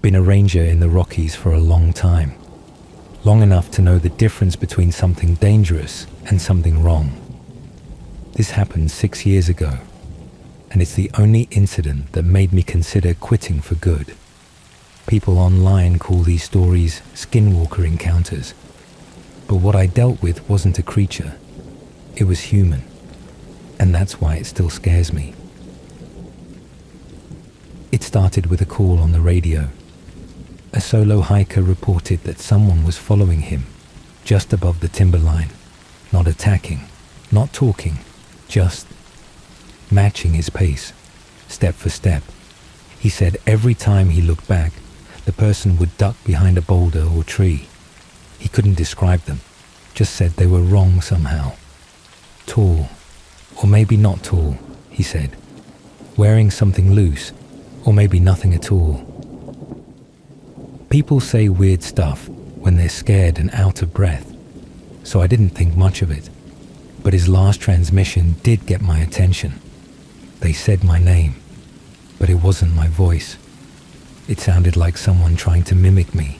I've been a ranger in the Rockies for a long time. Long enough to know the difference between something dangerous and something wrong. This happened 6 years ago, and it's the only incident that made me consider quitting for good. People online call these stories skinwalker encounters, but what I dealt with wasn't a creature, it was human, and that's why it still scares me. It started with a call on the radio. A solo hiker reported that someone was following him, just above the timberline, not attacking, not talking, just matching his pace, step for step. He said every time he looked back, the person would duck behind a boulder or tree. He couldn't describe them, just said they were wrong somehow. Tall, or maybe not tall, he said. Wearing something loose, or maybe nothing at all. People say weird stuff when they're scared and out of breath, so I didn't think much of it. But his last transmission did get my attention. They said my name, but it wasn't my voice. It sounded like someone trying to mimic me.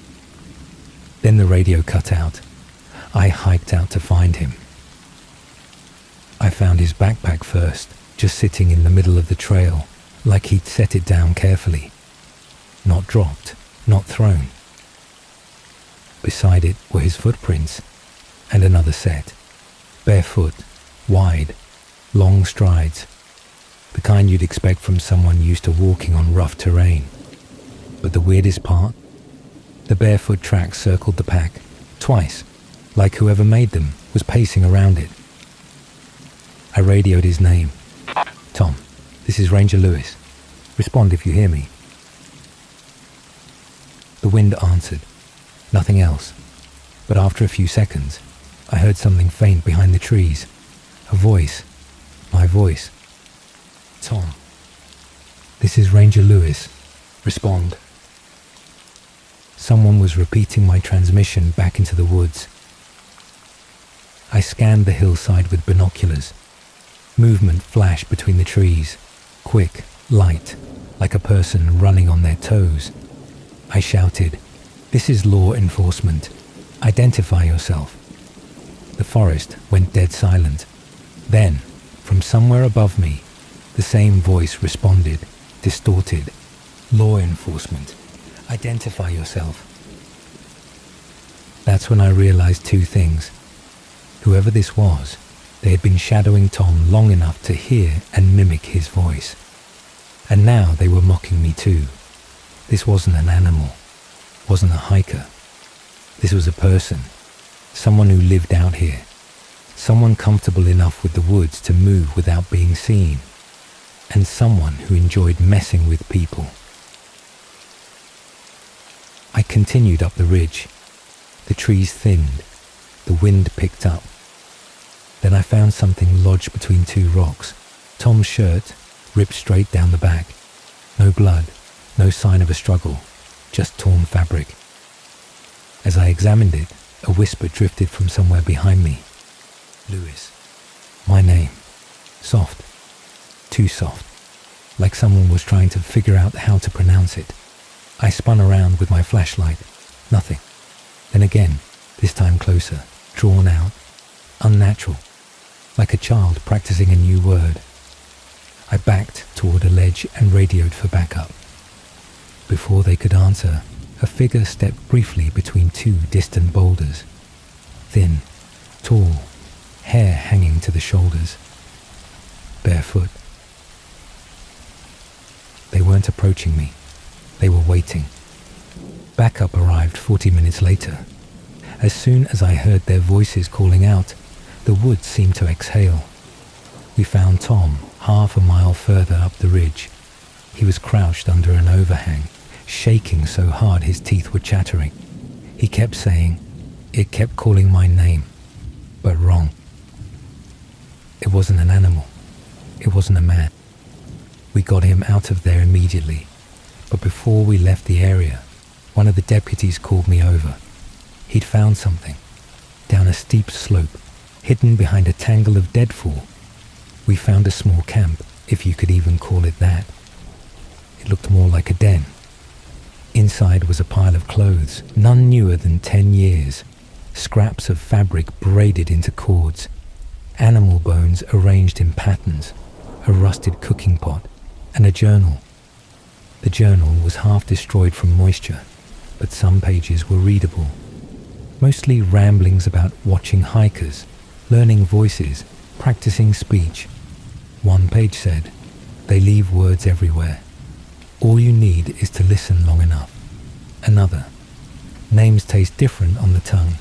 Then the radio cut out. I hiked out to find him. I found his backpack first, just sitting in the middle of the trail, like he'd set it down carefully. Not dropped, not thrown. Beside it were his footprints, and another set. Barefoot, wide, long strides. The kind you'd expect from someone used to walking on rough terrain. But the weirdest part? The barefoot tracks circled the pack, twice, like whoever made them was pacing around it. I radioed his name. Tom, this is Ranger Lewis. Respond if you hear me. The wind answered. Nothing else. But after a few seconds, I heard something faint behind the trees. A voice. My voice. Tom, this is Ranger Lewis. Respond. Someone was repeating my transmission back into the woods. I scanned the hillside with binoculars. Movement flashed between the trees. Quick, light, like a person running on their toes. I shouted, "This is law enforcement. Identify yourself." The forest went dead silent. Then, from somewhere above me, the same voice responded, distorted. "Law enforcement. Identify yourself." That's when I realized two things. Whoever this was, they had been shadowing Tom long enough to hear and mimic his voice. And now they were mocking me too. This wasn't an animal, wasn't a hiker. This was a person, someone who lived out here, someone comfortable enough with the woods to move without being seen, and someone who enjoyed messing with people. I continued up the ridge. The trees thinned, the wind picked up. Then I found something lodged between two rocks. Tom's shirt, ripped straight down the back. No blood, no sign of a struggle, just torn fabric. As I examined it, a whisper drifted from somewhere behind me. Lewis. My name. Soft. Too soft. Like someone was trying to figure out how to pronounce it. I spun around with my flashlight. Nothing. Then again, this time closer, drawn out, unnatural, like a child practicing a new word. I backed toward a ledge and radioed for backup. Before they could answer, a figure stepped briefly between two distant boulders. Thin, tall, hair hanging to the shoulders. Barefoot. They weren't approaching me. They were waiting. Backup arrived 40 minutes later. As soon as I heard their voices calling out, the woods seemed to exhale. We found Tom half a mile further up the ridge. He was crouched under an overhang, shaking so hard his teeth were chattering. He kept saying, it kept calling my name, but wrong. It wasn't an animal. It wasn't a man. We got him out of there immediately, but before we left the area, one of the deputies called me over. He'd found something, down a steep slope, hidden behind a tangle of deadfall. We found a small camp, if you could even call it that. It looked more like a den. Inside was a pile of clothes, none newer than 10 years, scraps of fabric braided into cords, animal bones arranged in patterns, a rusted cooking pot, and a journal. The journal was half destroyed from moisture, but some pages were readable. Mostly ramblings about watching hikers, learning voices, practicing speech. One page said, "They leave words everywhere. All you need is to listen long enough." Another, "Names taste different on the tongue."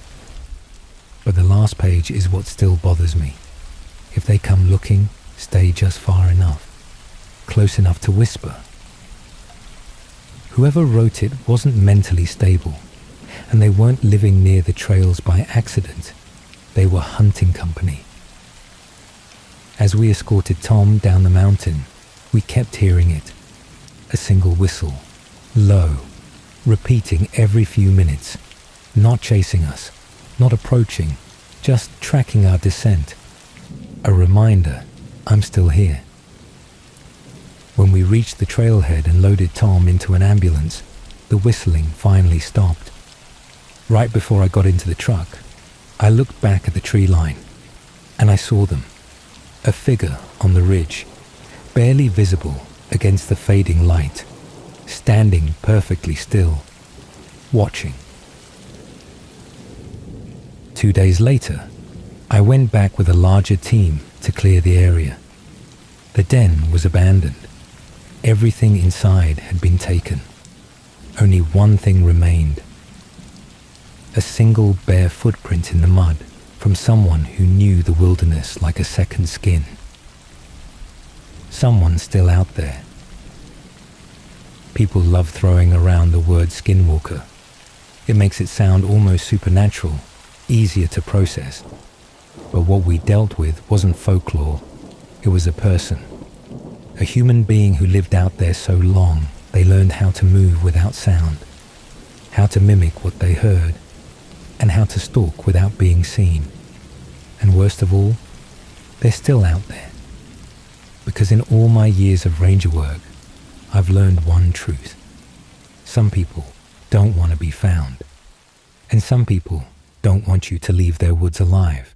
But the last page is what still bothers me. If they come looking, stay just far enough, close enough to whisper. Whoever wrote it wasn't mentally stable, and they weren't living near the trails by accident. They were hunting company. As we escorted Tom down the mountain, we kept hearing it. A single whistle, low, repeating every few minutes, not chasing us, not approaching, just tracking our descent. A reminder, I'm still here. When we reached the trailhead and loaded Tom into an ambulance, the whistling finally stopped. Right before I got into the truck, I looked back at the tree line, and I saw them. A figure on the ridge, barely visible against the fading light, standing perfectly still, watching. 2 days later, I went back with a larger team to clear the area. The den was abandoned. Everything inside had been taken. Only one thing remained. A single bare footprint in the mud from someone who knew the wilderness like a second skin. Someone still out there. People love throwing around the word skinwalker. It makes it sound almost supernatural, easier to process. But what we dealt with wasn't folklore. It was a person. A human being who lived out there so long they learned how to move without sound, how to mimic what they heard, and how to stalk without being seen. And worst of all, they're still out there. Because in all my years of ranger work, I've learned one truth. Some people don't want to be found, and some people don't want you to leave their woods alive.